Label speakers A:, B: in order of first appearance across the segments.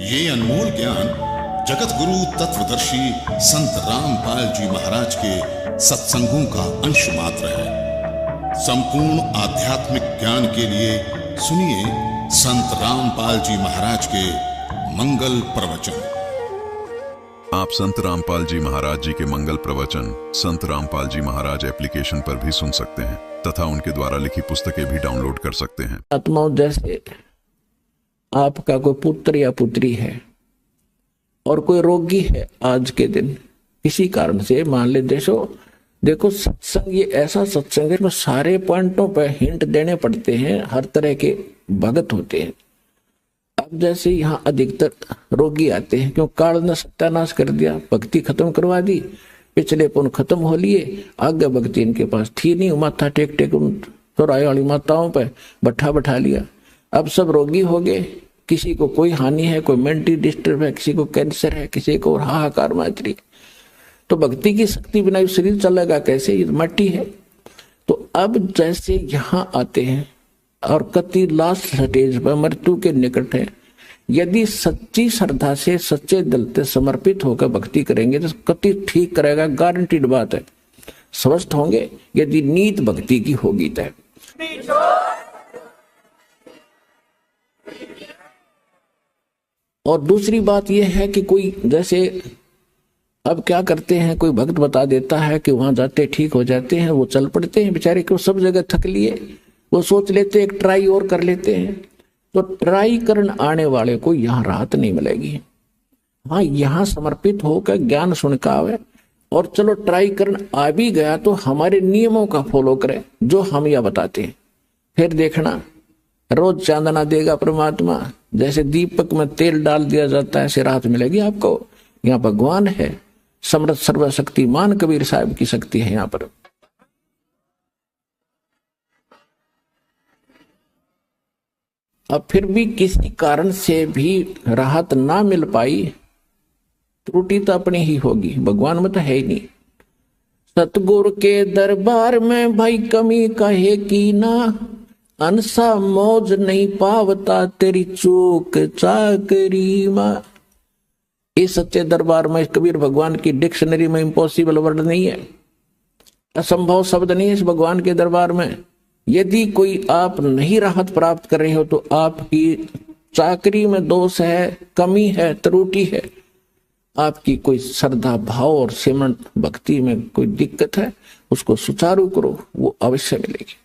A: ये अनमोल ज्ञान जगत गुरु तत्वदर्शी संत रामपाल जी महाराज के सत्संगों का अंश मात्र है। संपूर्ण आध्यात्मिक ज्ञान के लिए सुनिए संत रामपाल जी महाराज के मंगल प्रवचन।
B: आप संत रामपाल जी महाराज जी के मंगल प्रवचन संत रामपाल जी महाराज एप्लीकेशन पर भी सुन सकते हैं तथा उनके द्वारा लिखी पुस्तकें भी डाउनलोड कर सकते हैं।
C: आत्माओं, जैसे आपका कोई पुत्र या पुत्री है और कोई रोगी है आज के दिन किसी कारण से, मान ले देखो सत्संग ये ऐसा सत्संग है, सारे पॉइंटों पर हिंट देने पड़ते हैं, हर तरह के भगत होते हैं। अब जैसे यहाँ अधिकतर रोगी आते हैं, क्यों काल ने सत्यानाश कर दिया, भक्ति खत्म करवा दी, पिछले पुण्य खत्म हो लिए, आगे भक्ति इनके पास थी नहीं, माथा टेक टेक उन चौराहे वाली माताओं पे बैठा लिया। अब सब रोगी हो गए, किसी को कोई हानि है, कोई मेंटली डिस्टर्ब है, किसी को कैंसर है, किसी को हाहाकार मच रही। तो भक्ति की शक्ति बिना ये शरीर चलेगा कैसे, ये मट्टी है। तो अब जैसे यहाँ आते हैं और कति लास्ट स्टेज पर मृत्यु के निकट है, यदि सच्ची श्रद्धा से सच्चे दिल से समर्पित होकर भक्ति करेंगे तो कति ठीक करेगा, गारंटीड बात है, स्वस्थ होंगे यदि नीत भक्ति की होगी तय। और दूसरी बात यह है कि कोई जैसे अब क्या करते हैं, कोई भक्त बता देता है कि वहां जाते ठीक हो जाते हैं, वो चल पड़ते हैं बेचारे, को सब जगह थक लिए, वो सोच लेते एक ट्राई और कर लेते हैं। तो ट्राई करने आने वाले को यहाँ राहत नहीं मिलेगी। हाँ, यहाँ समर्पित होकर ज्ञान सुन का आवे और चलो ट्राई करने आ भी गया तो हमारे नियमों का फॉलो करे जो हम यह बताते हैं। फिर देखना रोज चांदना देगा परमात्मा, जैसे दीपक में तेल डाल दिया जाता है ऐसे राहत मिलेगी आपको। यहाँ भगवान है, समर्थ सर्वशक्तिमान कबीर साहब की शक्ति है यहाँ पर। अब फिर भी किसी कारण से भी राहत ना मिल पाई, त्रुटि तो अपनी ही होगी, भगवान में तो है ही नहीं। सतगुरु के दरबार में भाई कमी कहे की ना, अनसा मौज नहीं पावता तेरी चूक चाकरी मां। इस सच्चे दरबार में कबीर भगवान की डिक्शनरी में इम्पॉसिबल वर्ड नहीं है, असंभव शब्द नहीं है इस भगवान के दरबार में। यदि कोई आप नहीं राहत प्राप्त कर रहे हो तो आपकी चाकरी में दोष है, कमी है, त्रुटि है, आपकी कोई श्रद्धा भाव और सिमरण भक्ति में कोई दिक्कत है, उसको सुचारू करो, वो अवश्य मिलेगी।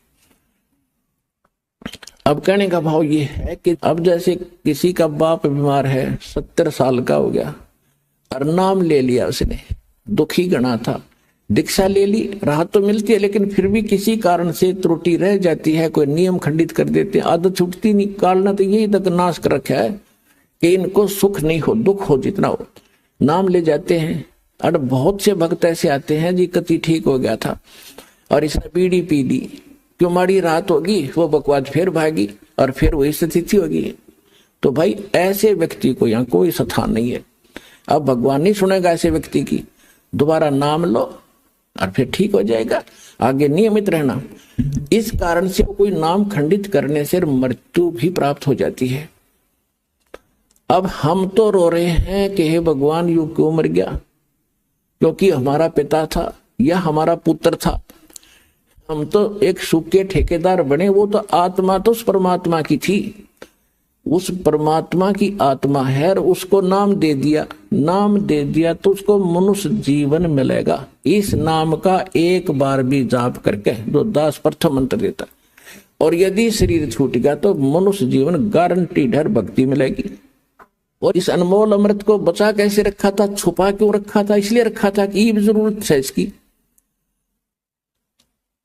C: अब कहने का भाव ये है कि अब जैसे किसी का बाप बीमार है, 70 साल का हो गया और नाम ले लिया उसने, दुखी गणा था, दीक्षा ले ली, राहत तो मिलती है, लेकिन फिर भी किसी कारण से त्रुटि रह जाती है, कोई नियम खंडित कर देते हैं, आदत छूटती नहीं। काल ने तो यही तक नाश कर रखा है कि इनको सुख नहीं हो, दुख हो जितना हो, नाम ले जाते हैं। और बहुत से भक्त ऐसे आते हैं जी कति ठीक हो गया था और इसने बीड़ी पी ली, क्यों माड़ी रात होगी, वो बकवाद फिर भागी और फिर वही स्थिति होगी। तो भाई ऐसे व्यक्ति को यहाँ कोई स्थान नहीं है। अब भगवान नहीं सुनेगा ऐसे व्यक्ति की, दोबारा नाम लो और फिर ठीक हो जाएगा, आगे नियमित रहना। इस कारण से कोई नाम खंडित करने से मृत्यु भी प्राप्त हो जाती है। अब हम तो रो रहे हैं कि हे भगवान यू क्यों मर गया, क्योंकि हमारा पिता था या हमारा पुत्र था, हम तो एक सूखे ठेकेदार बने, वो तो आत्मा तो उस परमात्मा की थी, उस परमात्मा की आत्मा है और उसको नाम दे दिया तो उसको मनुष्य जीवन मिलेगा। इस नाम का एक बार भी जाप करके जो दास प्रथम मंत्र देता, और यदि शरीर छूट गया तो मनुष्य जीवन गारंटीड है, भक्ति मिलेगी। और इस अनमोल अमृत को बचा कैसे रखा था, छुपा क्यों रखा था, इसलिए रखा था कि ये जरूरत है इसकी।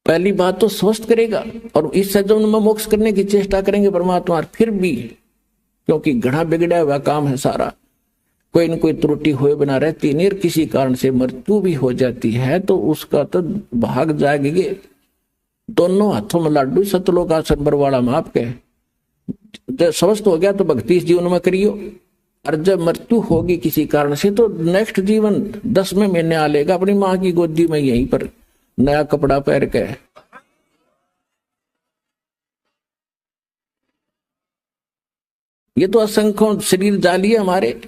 C: पहली बात तो स्वस्थ करेगा और इस सज्जन में मोक्ष करने की चेष्टा करेंगे परमात्मा। फिर भी क्योंकि घड़ा बिगड़ा हुआ काम है सारा, कोई न कोई त्रुटि हुए बिना रहती नहीं, किसी कारण से मृत्यु भी हो जाती है तो उसका तो भाग जाएंगे। दोनों हाथों में लाडू, सतलोक आसन बरवाड़ा में आपके। जब स्वस्थ हो गया तो भक्ति इस जीवन में करियो, और जब मृत्यु होगी किसी कारण से तो नेक्स्ट जीवन 10वें महीने आ लेगा अपनी माँ की गोदी में, यहीं पर नया कपड़ा पहन के। ये तो असंख्यों शरीर जाली है हमारे,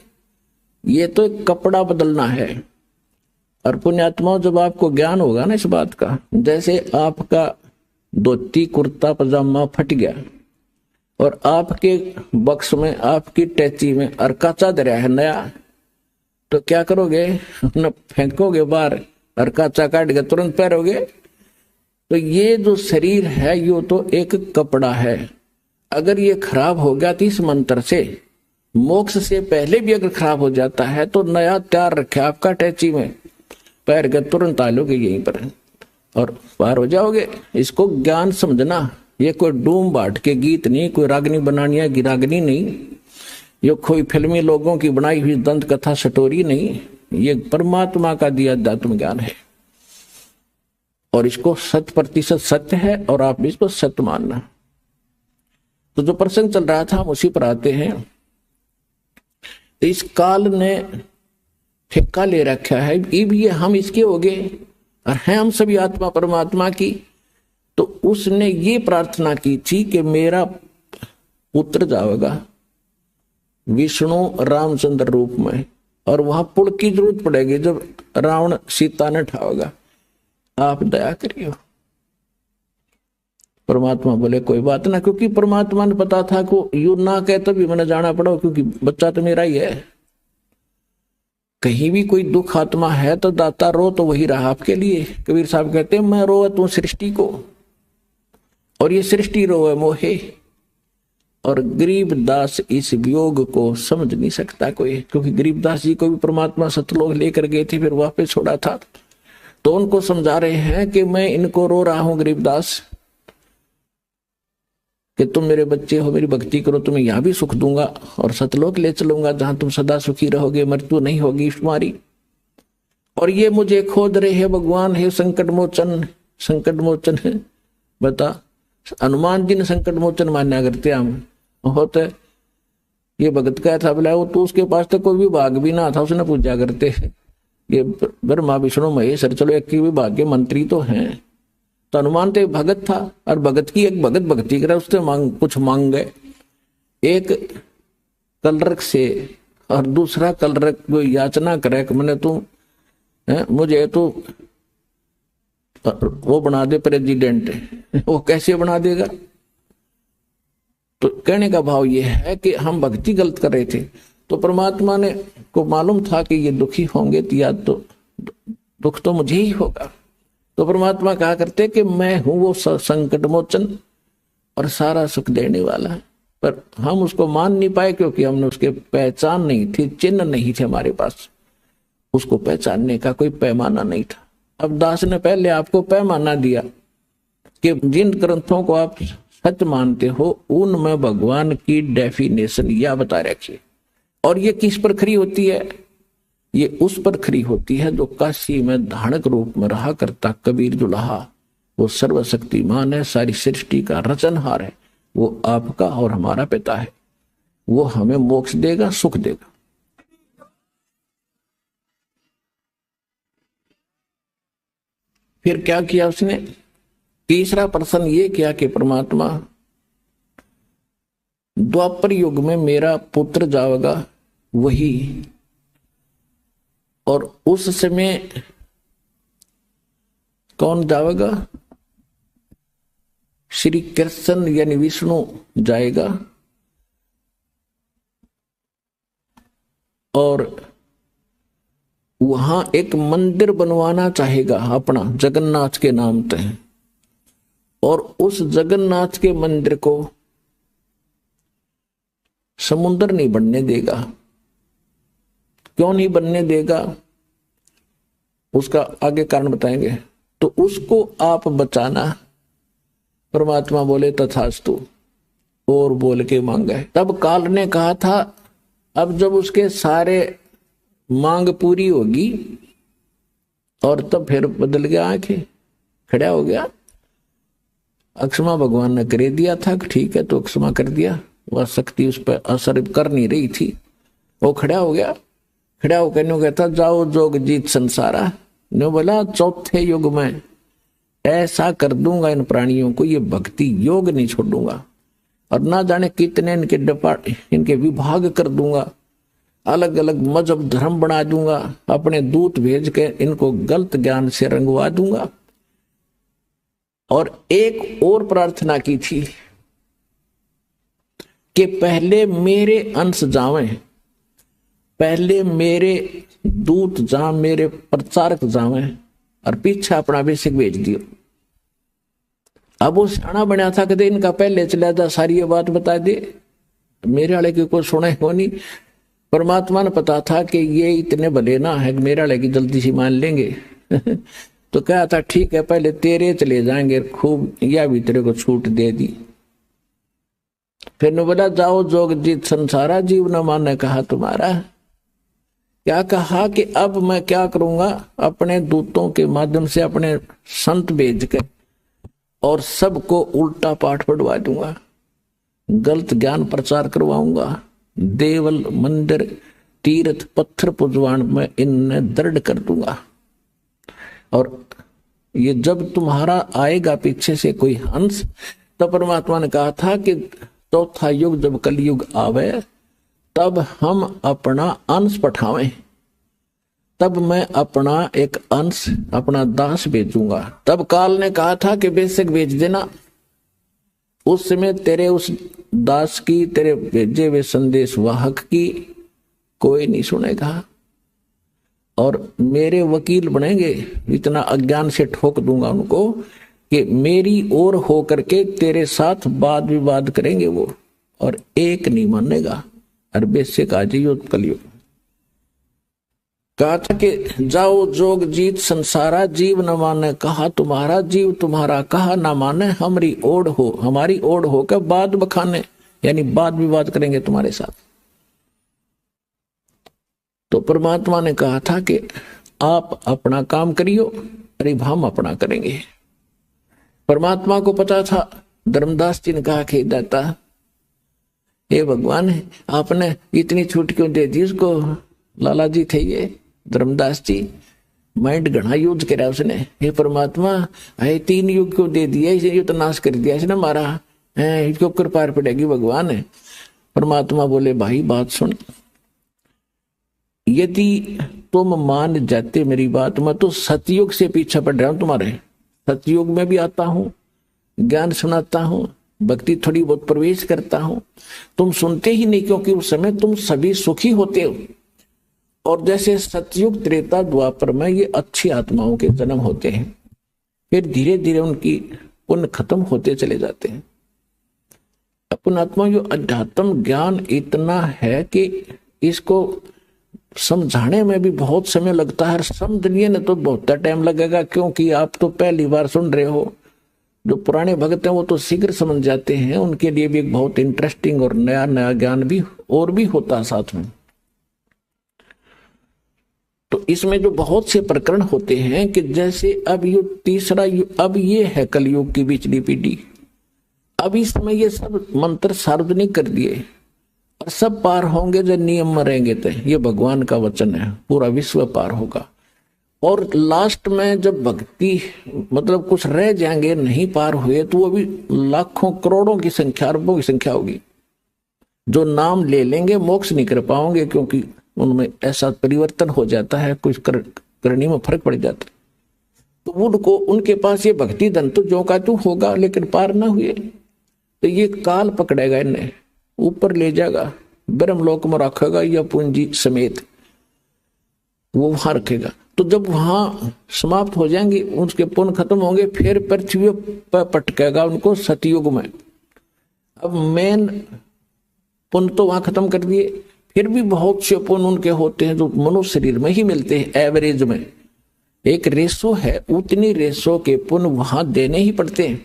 C: ये तो एक कपड़ा बदलना है। और पुण्यात्माओं, जब आपको ज्ञान होगा ना इस बात का, जैसे आपका धोती कुर्ता पजामा फट गया और आपके बक्स में, आपकी टैची में अरका चादर है नया, तो क्या करोगे? न फेंकोगे बाहर, अरका चा काट के तुरंत पहनोगे? तो ये जो शरीर है ये तो एक कपड़ा है। अगर ये खराब हो गया तो इस मंत्र से, मोक्ष से पहले भी अगर खराब हो जाता है तो नया तैयार रखे आपका टैची में, पैर के तुरंत आ लोगे यहीं पर और पार हो जाओगे। इसको ज्ञान समझना, ये कोई डूम बाट के गीत नहीं, कोई रागनी बनानिया की रागनी नहीं, ये कोई फिल्मी लोगों की बनाई हुई दंत कथा स्टोरी नहीं, ये परमात्मा का दिया अध्यात्म ज्ञान है और इसको 100% सत्य है और आप भी इसको सत्य मानना। तो जो प्रसंग चल रहा था हम उसी पर आते हैं। इस काल ने ठेका ले रखा है, ये हम इसके हो गए और हैं हम सभी आत्मा परमात्मा की। तो उसने ये प्रार्थना की थी कि मेरा पुत्र जाएगा विष्णु रामचंद्र रूप में, और वहां पुल की जरूरत पड़ेगी जब रावण सीता ने ठावेगा, आप दया करियो। परमात्मा बोले कोई बात ना, क्योंकि परमात्मा ने पता था को यू ना कहे तभी मैंने जाना पड़ा, क्योंकि बच्चा तो मेरा ही है। कहीं भी कोई दुख आत्मा है तो दाता रो तो वही रहा आपके लिए। कबीर साहब कहते हैं मैं रो तू सृष्टि को, और ये सृष्टि रोए मोहे। और गरीबदास इस वियोग को समझ नहीं सकता कोई, क्योंकि गरीबदास जी को भी परमात्मा सतलोक लेकर गए थे, फिर वापस छोड़ा था। तो उनको समझा रहे हैं कि मैं इनको रो रहा हूं गरीबदास, कि तुम मेरे बच्चे हो, मेरी भक्ति करो, तुम्हें यहां भी सुख दूंगा और सतलोक ले चलूंगा जहां तुम सदा सुखी रहोगे, मृत्यु नहीं होगी तुम्हारी। और ये मुझे खोद रहे हैं भगवान है संकट मोचन, संकट मोचन है। बता हनुमान जी ने संकट मोचन मान्या करते हम होते। ये भगत क्या था बोला, वो तो उसके पास तो कोई विभाग भी ना था, उसने पूजा करते ये ब्रह्मा विष्णु महेश, चलो एक ही विभाग के मंत्री तो हैं। तो हनुमान तो एक भगत था, और भगत की एक भगत भक्ति करे, उससे कुछ मांग गए, एक कलरक से और दूसरा कलरक को याचना करे कि मैंने तू मुझे तो वो बना दे प्रेसिडेंट। वो कैसे बना देगा? तो कहने का भाव ये है कि हम भक्ति गलत कर रहे थे, तो परमात्मा ने को मालूम था कि ये दुखी होंगे तो या तो दुख तो मुझे ही होगा। तो परमात्मा कहा करते कि मैं हूं वो संकट मोचन और सारा सुख देने वाला है, पर हम उसको मान नहीं पाए क्योंकि हमने उसके पहचान नहीं थी, चिन्ह नहीं थे हमारे पास, उसको पहचानने का कोई पैमाना नहीं था। अब दास ने पहले आपको पैमाना दिया कि जिन ग्रंथों को आप सच मानते हो उनमें भगवान की डेफिनेशन या बता रखिए। और ये किस पर खरी होती है? ये उस पर खरी होती है जो काशी में धानक रूप में रहा करता कबीर जुलाहा। वो सर्वशक्तिमान है, सारी सृष्टि का रचनहार है, वो आपका और हमारा पिता है, वो हमें मोक्ष देगा, सुख देगा। फिर क्या किया उसने? तीसरा प्रश्न ये किया कि परमात्मा द्वापर युग में मेरा पुत्र जाएगा वही, और उस समय कौन जाएगा? श्री कृष्ण यानी विष्णु जाएगा, और वहां एक मंदिर बनवाना चाहेगा अपना जगन्नाथ के नाम पे, और उस जगन्नाथ के मंदिर को समुद्र नहीं बनने देगा। क्यों नहीं बनने देगा? उसका आगे कारण बताएंगे। तो उसको आप बचाना। परमात्मा बोले तथास्तु, और बोल के मांगा। तब काल ने कहा था अब जब उसके सारे मांग पूरी होगी, और तब फिर बदल गया, आंखें खड़ा हो गया। अक्षमा भगवान ने कर दिया था कि ठीक है, तो अक्षमा कर दिया, वह शक्ति उस पर असर कर नहीं रही थी, वो खड़ा हो गया। खड़ा होकर न्यू कहता जाओ जोग जीत संसारा। न्यू बोला चौथे युग में ऐसा कर दूंगा इन प्राणियों को, ये भक्ति योग नहीं छोड़ूंगा। और ना जाने कितने इनके विभाग कर दूंगा, अलग अलग मजहब धर्म बना दूंगा, अपने दूत भेज के इनको गलत ज्ञान से रंगवा दूंगा। और एक और प्रार्थना की थी कि पहले मेरे अंश जावें, पहले मेरे दूत जा, मेरे प्रचारक जावें, और पीछे अपना बेसिक भेज दियो। अब वो सियाना बना था कि इनका पहले चला जा, सारी ये बात बता दे, मेरे वाले की कोई सुने हो नहीं। परमात्मा ने पता था कि ये इतने भले ना है, मेरे वाले की जल्दी से मान लेंगे तो कहा था ठीक है पहले तेरे चले जाएंगे, खूब या भी तेरे को छूट दे दी। फिर ने बोला जाओ जोग जीत संसारा, जीव न माने कहा तुम्हारा। क्या कहा कि अब मैं क्या करूंगा, अपने दूतों के माध्यम से अपने संत भेज के और सबको उल्टा पाठ पढ़वा दूंगा, गलत ज्ञान प्रचार करवाऊंगा, देवल मंदिर तीर्थ पत्थर पुजवान में इन्हें दृढ़ कर दूंगा। और ये जब तुम्हारा आएगा पीछे से कोई हंस, तो परमात्मा ने कहा था कि चौथा युग जब कलयुग आवे तब हम अपना अंश पठावें, तब मैं अपना एक अंश अपना दास भेजूंगा। तब काल ने कहा था कि बेशक भेज देना, उस समय तेरे उस दास की, तेरे भेजे हुए संदेश वाहक की कोई नहीं सुनेगा और मेरे वकील बनेंगे। इतना अज्ञान से ठोक दूंगा उनको कि मेरी ओर होकर के तेरे साथ वाद विवाद करेंगे वो, और एक नहीं मानेगा। और बेशक आज ही कलयुग कहा था कि जाओ जोग जीत संसारा, जीव न माने कहा तुम्हारा, जीव तुम्हारा कहा न माने, हमारी ओढ़ हो, हमारी ओढ़ होकर बाद बखाने, यानी वाद विवाद करेंगे तुम्हारे साथ। तो परमात्मा ने कहा था कि आप अपना काम करियो, अरे हम अपना करेंगे। परमात्मा को पता था। धर्मदास जी ने कहा कि दाता हे भगवान, आपने इतनी छूट क्यों दे दी उसको। लाला जी थे ये धर्मदास जी, माइंड घना यूज करा उसने। हे परमात्मा, अरे 3 युग क्यों दे दिया, इसे ये तो नाश कर दिया इसने मारा है, इसको कृपा पड़ेगी भगवान है। परमात्मा बोले भाई बात सुन, यदि तुम मान जाते मेरी बात, मैं तो सतयुग से पीछे पड़ रहा हूं तुम्हारे, सतयुग में भी आता हूं, ज्ञान सुनाता हूं, भक्ति थोड़ी बहुत प्रवेश करता हूं, तुम सुनते ही नहीं क्योंकि उस समय तुम सभी सुखी होते हो। और जैसे सतयुग त्रेता द्वापर में ये अच्छी आत्माओं के जन्म होते हैं, फिर धीरे धीरे उनकी पुण्य खत्म होते चले जाते हैं। अपन आत्मा जो अध्यात्म ज्ञान इतना है कि इसको समझाने में भी बहुत समय लगता है, समझने में तो बहुत टाइम लगेगा, क्योंकि आप तो पहली बार सुन रहे हो। जो पुराने भक्त हैं वो तो शीघ्र समझ जाते हैं, उनके लिए भी एक बहुत इंटरेस्टिंग और नया नया ज्ञान भी और भी होता है साथ में। तो इसमें जो बहुत से प्रकरण होते हैं कि जैसे अब ये तीसरा युग, अब ये है कलयुग की पिछली पीढ़ी, अब इस समय ये सब मंत्र सार्वजनिक कर दिए और सब पार होंगे जो नियम में रहेंगे। तो ये भगवान का वचन है, पूरा विश्व पार होगा। और लास्ट में जब भक्ति मतलब कुछ रह जाएंगे नहीं पार हुए, तो वो भी लाखों करोड़ों की संख्या, अरबों की संख्या होगी जो नाम ले लेंगे, मोक्ष नहीं कर पाओगे, क्योंकि उनमें ऐसा परिवर्तन हो जाता है, कुछ करनी में फर्क पड़ जाता है। तो उनको उनके पास ये भक्ति धन तो जो का तू होगा, लेकिन पार ना हुए तो ये काल पकड़ेगा, इन्हें ऊपर ले जाएगा, ब्रह्मलोक में रखेगा या पूंजी समेत वो वहां रखेगा। तो जब वहां समाप्त हो जाएंगे, उसके पुण्य खत्म होंगे, फिर पृथ्वी पर पटकेगा उनको सतयुग में। अब मेन पुण्य तो वहां खत्म कर दिए, फिर भी बहुत से पुण्य उनके होते हैं जो मनुष्य शरीर में ही मिलते हैं। एवरेज में एक रेशो है, उतनी रेशो के पुण्य वहां देने ही पड़ते हैं।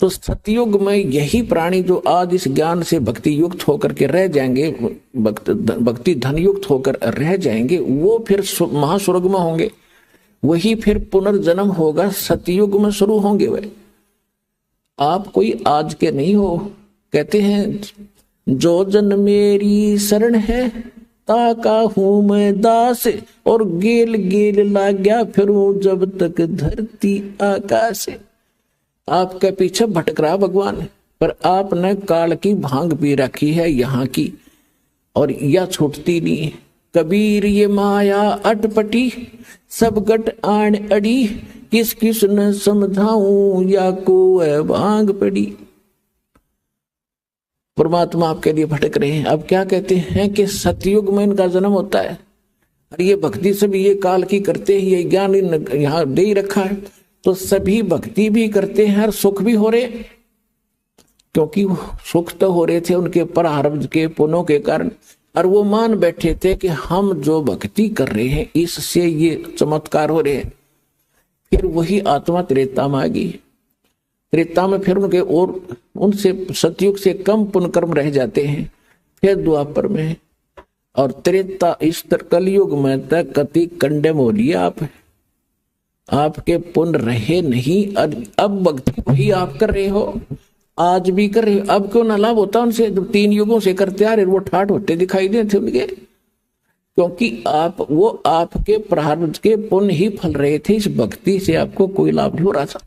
C: तो सतयुग में यही प्राणी जो आज इस ज्ञान से भक्ति युक्त होकर के रह जाएंगे, भक्ति धन युक्त होकर रह जाएंगे, वो फिर महास्वर्ग में होंगे, वही फिर पुनर्जन्म होगा, सतयुग में शुरू होंगे। वे आप कोई आज के नहीं हो। कहते हैं जो जन मेरी शरण है ताका हूं मैं दास, और गेल गेल लाग्या फिरूं जब तक धरती आकाश। आपके पीछे भटक रहा भगवान, पर आपने काल की भांग पी रखी है यहाँ की, और यह छूटती नहीं। कबीर ये माया अटपटी, सब गट आण अड़ी, किस किस न समझाऊं, या को है भांग पड़ी। परमात्मा आपके लिए भटक रहे हैं। अब क्या कहते हैं कि सतयुग में इनका जन्म होता है, और ये भक्ति सब ये काल की करते हैं, ये ज्ञान यहाँ दे ही रखा है, तो सभी भक्ति भी करते हैं और सुख भी हो रहे, क्योंकि सुख तो हो रहे थे उनके प्रारब्ध के पुण्यों के कारण, और वो मान बैठे थे कि हम जो भक्ति कर रहे हैं इससे ये चमत्कार हो रहे हैं। फिर वही आत्मा त्रेता में आ गई। त्रेता में फिर उनके और उनसे सतयुग से कम पुण्य कर्म रह जाते हैं, फिर द्वापर में, और त्रेता इस कलयुग में तक कति कंडेम हो लिया। आपके पुण्य रहे नहीं, अब भक्ति वही आप कर रहे हो, आज भी कर रहे हो। अब क्यों ना लाभ होता उनसे, जो 3 युगों से करते आ रहे, वो ठाट होते दिखाई देते उनके, क्योंकि वो आपके प्रारब्ध के पुण्य ही फल रहे थे। इस भक्ति से आपको कोई लाभ नहीं हो रहा था।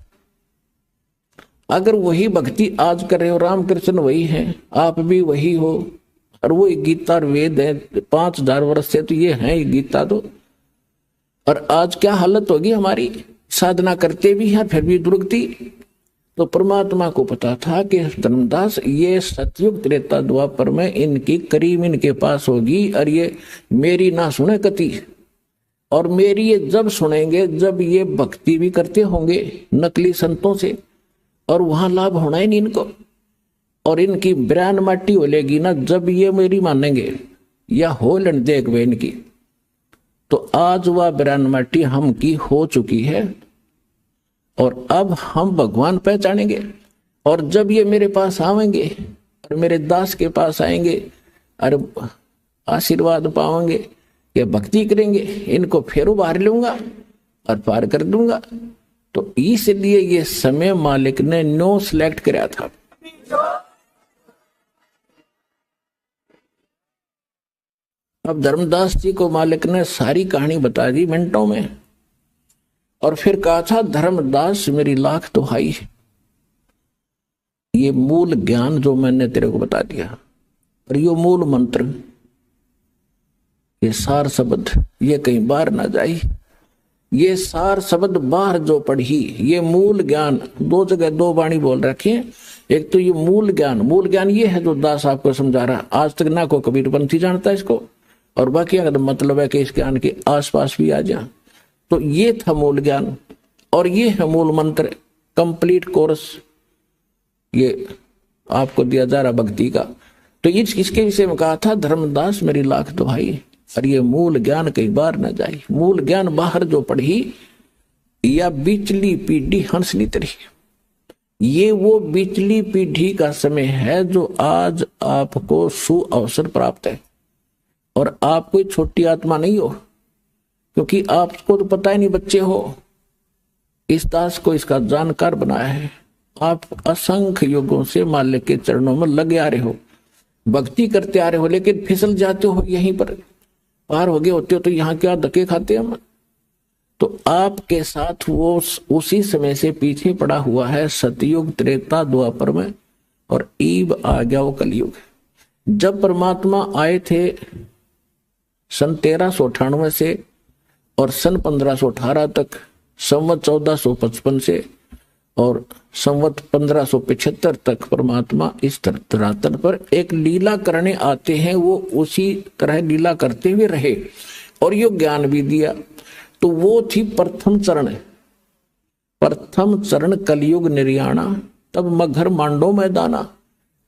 C: अगर वही भक्ति आज कर रहे हो, रामकृष्ण वही है, आप भी वही हो, और वो गीता और वेद है 5000 वर्ष से, तो ये है गीता तो। और आज क्या हालत होगी हमारी, साधना करते भी हैं फिर भी दुर्गति। तो परमात्मा को पता था कि धर्मदास ये सतयुग त्रेता द्वापर में इनकी करीब इनके पास होगी, और ये मेरी ना सुने कति, और मेरी ये जब सुनेंगे जब ये भक्ति भी करते होंगे नकली संतों से, और वहां लाभ होना ही नहीं इनको, और इनकी ब्रान माटी हो लेगी ना जब ये मेरी मानेंगे, या हो लन देख वे इनकी। तो आज वह ब्रान माटी हम की हो चुकी है, और अब हम भगवान पहचानेंगे। और जब ये मेरे पास आवेंगे और मेरे दास के पास आएंगे और आशीर्वाद पाएंगे, ये भक्ति करेंगे, इनको फिर उबार लूंगा और पार कर दूंगा। तो इसलिए ये समय मालिक ने नो सिलेक्ट कराया था। अब धर्मदास जी को मालिक ने सारी कहानी बता दी मिनटों में, और फिर कहा था धर्मदास मेरी लाख दुहाई, ये मूल ज्ञान जो मैंने तेरे को बता दिया, और ये मूल मंत्र, ये सार शब्द, ये कहीं बाहर ना जाए, ये सार शब्द बाहर जो पढ़ी, ये मूल ज्ञान। 2 जगह 2 वाणी बोल रखी है। एक तो ये मूल ज्ञान ये है जो दास आपको समझा रहा, आज तक ना को कबीरपंथी जानता है इसको, और बाकी अगर मतलब है कि इस ज्ञान के आसपास भी आ जा। तो ये था मूल ज्ञान, और ये है मूल मंत्र, कंप्लीट कोर्स ये आपको दिया जा रहा भक्ति का। तो इसके विषय में कहा था धर्मदास मेरी लाख दुहाई, और ये मूल ज्ञान कई बार न जाए। मूल ज्ञान बाहर जो पढ़ी या बिचली पीढ़ी हंसली तरी, ये वो बिचली पीढ़ी का समय है जो आज आपको सुअवसर प्राप्त है। और आप कोई छोटी आत्मा नहीं हो, क्योंकि आपको तो पता ही नहीं बच्चे हो, इस दास को इसका जानकार बनाया है। आप असंख्य युगों से मालिक के चरणों में लगे आ रहे हो, भक्ति करते आ रहे हो, लेकिन फिसल जाते हो, यहीं पर पार हो गए होते हो तो यहाँ क्या धक्के खाते हम। तो आपके साथ वो उसी समय से पीछे पड़ा हुआ है सतयुग त्रेता द्वापर में, और ईब आ गया वो कलयुग। जब परमात्मा आए थे सन 1398 से और सन 1518 तक, संवत 1455 से और संवत 1575 तक परमात्मा इस धरातल पर एक लीला करने आते हैं। वो उसी तरह लीला करते हुए रहे और यो ज्ञान भी दिया। तो वो थी प्रथम चरण कलयुग निर्याणा, तब मगर मांडो मैदाना।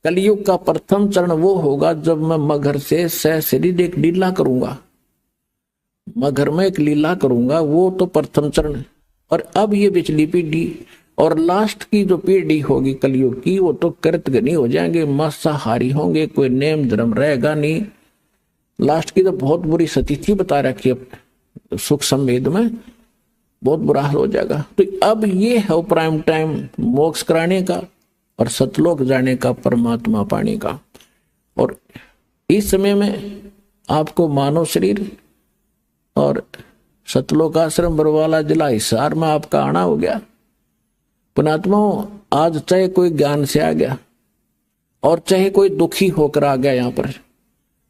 C: कलयुग का प्रथम चरण वो होगा जब मैं मगर से सशरीर एक लीला करूंगा, मगर में एक लीला करूंगा, वो तो प्रथम चरण है। और अब ये पिछली पीढ़ी और लास्ट की जो पीढ़ी होगी कलयुग की, वो तो कृतघ्नी हो जाएंगे, मांसाहारी होंगे, कोई नेम धर्म रहेगा नहीं। लास्ट की तो बहुत बुरी स्थिति बता रखी है सुख संवेद में, बहुत बुरा हाल हो जाएगा। तो अब ये है प्राइम टाइम मोक्ष कराने का और सतलोक जाने का, परमात्मा पाने का। और इस समय में आपको मानव शरीर और सतलोक आश्रम बरवाला जिला हिसार में आपका आना हो गया। पुणात्माओं, आज चाहे कोई ज्ञान से आ गया, और चाहे कोई दुखी होकर आ गया यहाँ पर,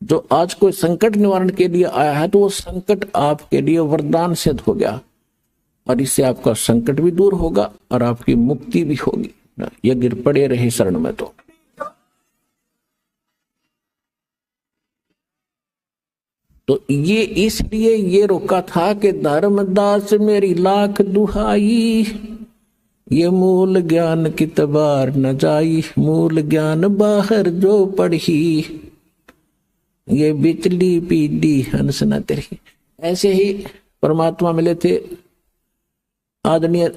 C: जो आज कोई संकट निवारण के लिए आया है, तो वो संकट आपके लिए वरदान सिद्ध हो गया, और इससे आपका संकट भी दूर होगा और आपकी मुक्ति भी होगी। ये गिर पड़े रहे शरण में। तो ये इसलिए ये रोका था कि धर्मदास मेरी लाख दुहाई, ये मूल ज्ञान की तबार न जाई, मूल ज्ञान बाहर जो पढ़ी, ये बिचली पीडी हंस न तेरी। ऐसे ही परमात्मा मिले थे आदरणीय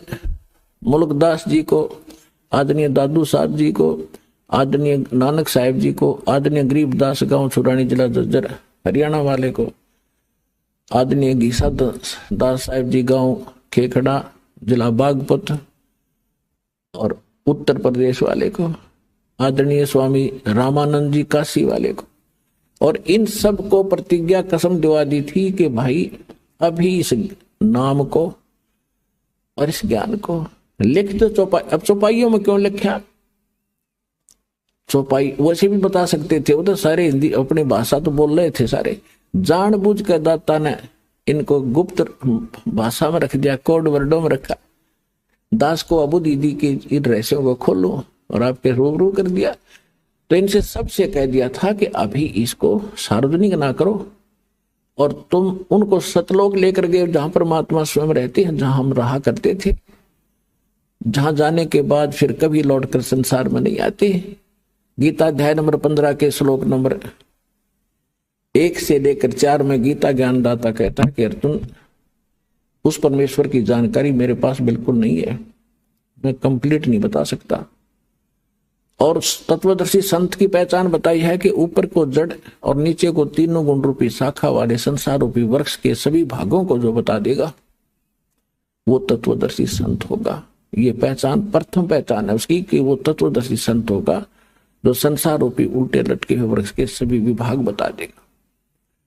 C: मुल्कदास जी को, आदरणीय दादू साहब जी को, आदरणीय नानक साहिब जी को, आदरणीय गरीबदास गांव छुरानी जिला जज्जर हरियाणा वाले को, आदरणीय गीसा दास साहिब जी गांव खेखड़ा जिला बागपत और उत्तर प्रदेश वाले को, आदरणीय स्वामी रामानंद जी काशी वाले को, और इन सब को प्रतिज्ञा कसम दिवा दी थी कि भाई अभी इस नाम को और इस ज्ञान को लिख दो चौपाई। अब चौपाइयों में क्यों लिखा? चौपाई वैसे भी बता सकते थे, वो तो सारे हिंदी अपनी भाषा तो बोल रहे थे सारे, जानबूझ कर दाता ने इनको गुप्त भाषा में रख दिया, कोड वर्डों में रखा। दास को अबू दीदी के इन रहस्यों को खोलो और आपके रूबरू कर दिया। तो इनसे सबसे कह दिया था कि अभी इसको सार्वजनिक ना करो, और तुम उनको सतलोक लेकर गए जहां परमात्मा स्वयं रहते हैं, जहां हम रहा करते थे, जहां जाने के बाद फिर कभी लौटकर संसार में नहीं आते। गीता अध्याय नंबर 15 के श्लोक नंबर 1 से लेकर 4 में गीता ज्ञानदाता कहता है कि अर्जुन, उस परमेश्वर की जानकारी मेरे पास बिल्कुल नहीं है, मैं कंप्लीट नहीं बता सकता। और तत्वदर्शी संत की पहचान बताई है कि ऊपर को जड़ और नीचे को तीनों गुण रूपी शाखा वाले संसार रूपी वृक्ष के सभी भागों को जो बता देगा वो तत्वदर्शी संत होगा। ये पहचान प्रथम पहचान है उसकी कि वो तत्वदर्शी संत होगा जो संसार रूपी उल्टे लटके हुए वृक्ष के सभी विभाग बता देगा।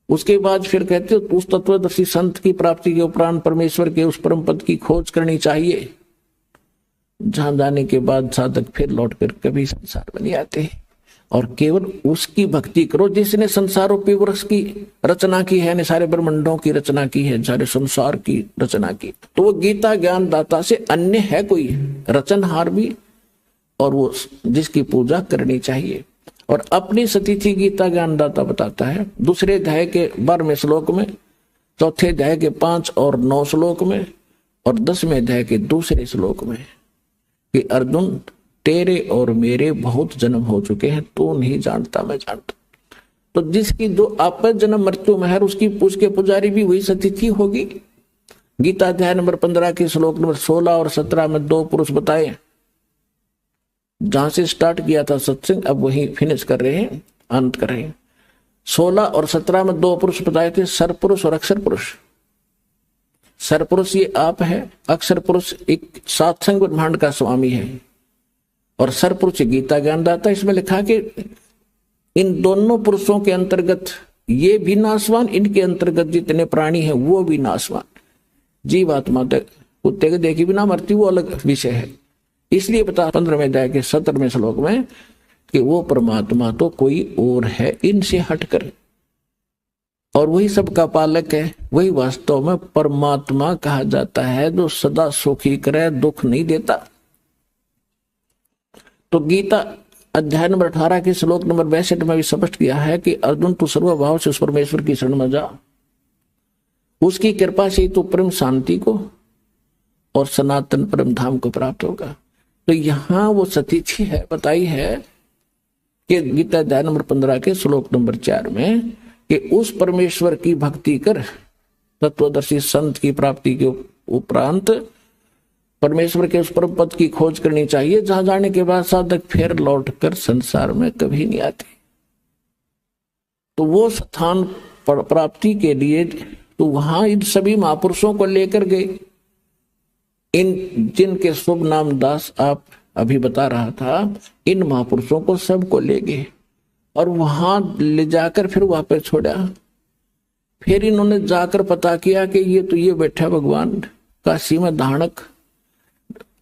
C: उसके बाद फिर कहते हो उस तत्वदर्शी संत की प्राप्ति के उपरांत परमेश्वर के उस परम पद की खोज करनी चाहिए, जहां जाने के बाद साधक फिर लौटकर कभी संसार में नहीं आते, और केवल उसकी भक्ति करो जिसने संसार रूपी वृक्ष की रचना की है, ने सारे ब्रह्मांडों की रचना की है, सारे संसार की रचना की। तो वो गीता ज्ञान दाता से अन्य है कोई रचनहार भी, और वो जिसकी पूजा करनी चाहिए। और अपनी सतिथि गीता ज्ञान दाता बताता है दूसरे अध्याय के 12वें श्लोक में, चौथे अध्याय के 5 और 9 श्लोक में, और 10वें अध्याय के दूसरे श्लोक में कि अर्जुन तेरे और मेरे बहुत जन्म हो चुके हैं, तू नहीं जानता मैं जानता। तो जिसकी जो आपस जन्म मृत्यु में है उसकी पूछ के पुजारी भी वही सतिथि होगी। गीता अध्याय नंबर 15 के श्लोक नंबर 16 और 17 में 2 पुरुष बताए, जहां से स्टार्ट किया था सत्संग अब वही फिनिश कर रहे हैं, अंत कर रहे हैं। 16 और 17 में 2 पुरुष बताए थे, सरपुरुष और अक्षर पुरुष। सरपुरुष ये आप है, अक्षर पुरुष एक सात्संग ब्रह्मांड का स्वामी है, और सरपुरुष गीता ज्ञानदाता। इसमें लिखा कि इन दोनों पुरुषों के अंतर्गत ये भी नाशवान, इनके अंतर्गत जितने प्राणी हैं वो भी नाशवान। जीवात्मा तक कुत्ते के देखे बिना मृत्यु वो अलग विषय है। इसलिए बता 15वें अध्याय के 17वें श्लोक में कि वो परमात्मा तो कोई और है इनसे हटकर, और वही सबका पालक है। वही वास्तव में परमात्मा कहा जाता है जो सदा सुखी करे, दुख नहीं देता। तो गीता अध्याय नंबर 18 के श्लोक नंबर 62 में भी स्पष्ट किया है कि अर्जुन तू सर्वभाव से उस परमेश्वर की शरण में जा, उसकी कृपा से तू परम शांति को और सनातन परम धाम को प्राप्त होगा। तो यहां वो सतिथि है बताई है कि गीता अध्याय नंबर 15 के श्लोक नंबर 4 में कि उस परमेश्वर की भक्ति कर तत्वदर्शी संत की प्राप्ति के उपरांत परमेश्वर के उस परम पद की खोज करनी चाहिए, जहां जाने के बाद साधक फिर लौटकर संसार में कभी नहीं आते। तो वो स्थान प्राप्ति के लिए तो वहां इन सभी महापुरुषों को लेकर गए, इन जिनके शुभ नाम दास आप अभी बता रहा था, इन महापुरुषों को सबको ले गए और वहां ले जाकर फिर वापस छोड़ा। फिर इन्होंने जाकर पता किया कि ये बैठा भगवान काशी में धारणक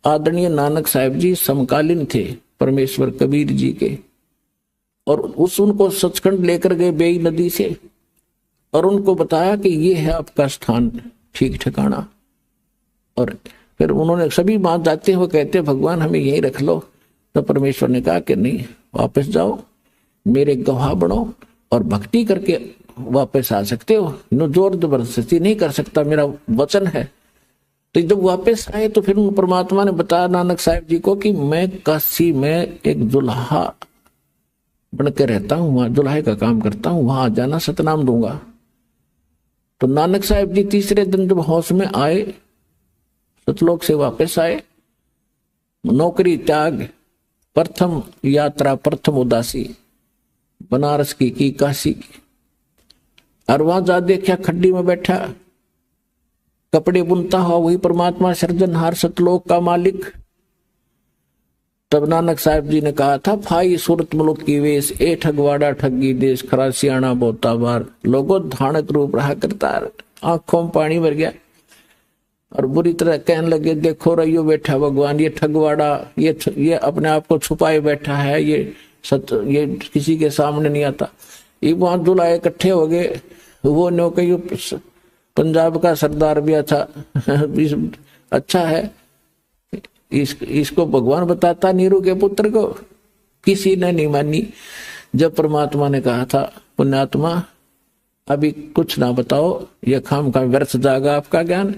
C: आदरणीय नानक साहिब जी समकालीन थे परमेश्वर कबीर जी के, और उनको सचखंड लेकर गए बेई नदी से और उनको बताया कि ये है आपका स्थान ठीक ठिकाना। और फिर उन्होंने सभी बात जाते हुए कहते भगवान हमें यहीं रख लो। तो परमेश्वर ने कहा कि नहीं, वापस जाओ, मेरे गवाह बनो और भक्ति करके वापस आ सकते हो, जोर जबरदस्ती नहीं कर सकता, मेरा वचन है। तो जब वापस आए तो फिर उन परमात्मा ने बताया नानक साहब जी को कि मैं काशी में एक दुल्हा बन के रहता हूं, वहां दुल्हे का काम करता हूं, वहां जाना, सतनाम दूंगा। तो नानक साहब जी तीसरे दिन जब होश में आए, सतलोक से वापस आए, नौकरी त्याग, प्रथम यात्रा, प्रथम उदासी बनारस की काशी की, और वहां जा देखा खड्डी में बैठा कपड़े बुनता हुआ वही परमात्मा सृजनहार सतलोक का मालिक। तब नानक साहब जी ने कहा था, फाई सूरत मुल्क की वेश, ए ठगवाड़ा ठगी देश, खरा सियाणा बोता बार, लोगों धानक रूप रहा करता। आंखों में पानी भर गया और बुरी तरह कहने लगे, देखो रहियो बैठा भगवान, ये ठगवाड़ा, ये अपने आप को छुपाए बैठा है, ये किसी के सामने नहीं आता। ये वहां दुल्हा इकट्ठे हो गए, वो नो कही पंजाब का सरदार भी अच्छा है, इसको भगवान बताता नीरू के पुत्र को, किसी ने नहीं मानी। जब परमात्मा ने कहा था, पुण्यात्मा अभी कुछ ना बताओ, यह खाम का व्यर्थ जाएगा आपका ज्ञान,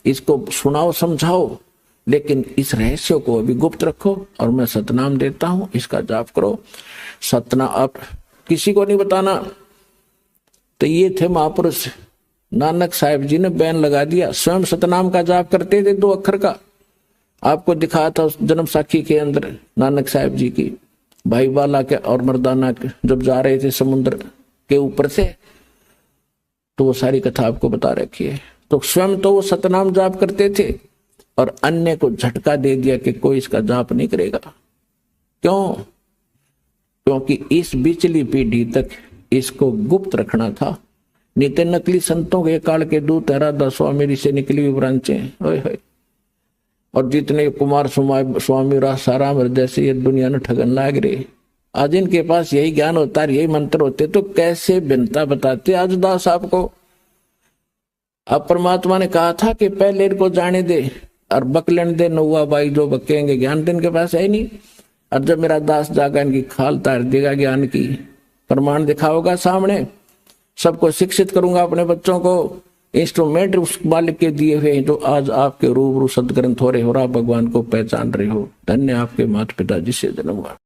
C: इसको सुनाओ समझाओ, लेकिन इस रहस्य को अभी गुप्त रखो और मैं सतनाम देता हूं, इसका जाप करो। सतनाम आप किसी को नहीं बताना। तो ये थे महापुरुष। नानक साहब जी ने बैन लगा दिया, स्वयं सतनाम का जाप करते थे 2 अक्षर का। आपको दिखाया था उस जन्म साखी के अंदर नानक साहब जी की, भाई बाला के और मर्दाना के जब जा रहे थे समुद्र के ऊपर से, तो वो सारी कथा आपको बता रखी है। तो स्वयं तो वो सतनाम जाप करते थे और अन्य को झटका दे दिया कि कोई इसका जाप नहीं करेगा। क्यों? क्योंकि इस बिचली पीढ़ी तक इसको गुप्त रखना था। नित्य नकली संतों के काल के दूत राधा स्वामी से निकली हुई ब्रांचे, और जितने कुमार स्वामी रासाराम हृदय से ये दुनिया ने ठगन लाग रही। आज इनके पास यही ज्ञान होता है, यही मंत्र होते, तो कैसे भिन्नता बताते आज दास आपको। अब परमात्मा ने कहा था कि पहले इनको जाने दे और बकलन दे, नौवा बाई जो बकेंगे, ज्ञान तो इनके पास है ही नहीं। और जब मेरा दास जागा इनकी खाल तार देगा ज्ञान की, प्रमाण दिखाओगा सामने, सबको शिक्षित करूंगा अपने बच्चों को। इंस्ट्रूमेंट उस मालिक के दिए हुए जो आज आपके रूबरू सदग्रंथ हो रहे हो, आप भगवान को पहचान रहे हो। धन्य आपके माता पिता जिससे जन्म हुआ।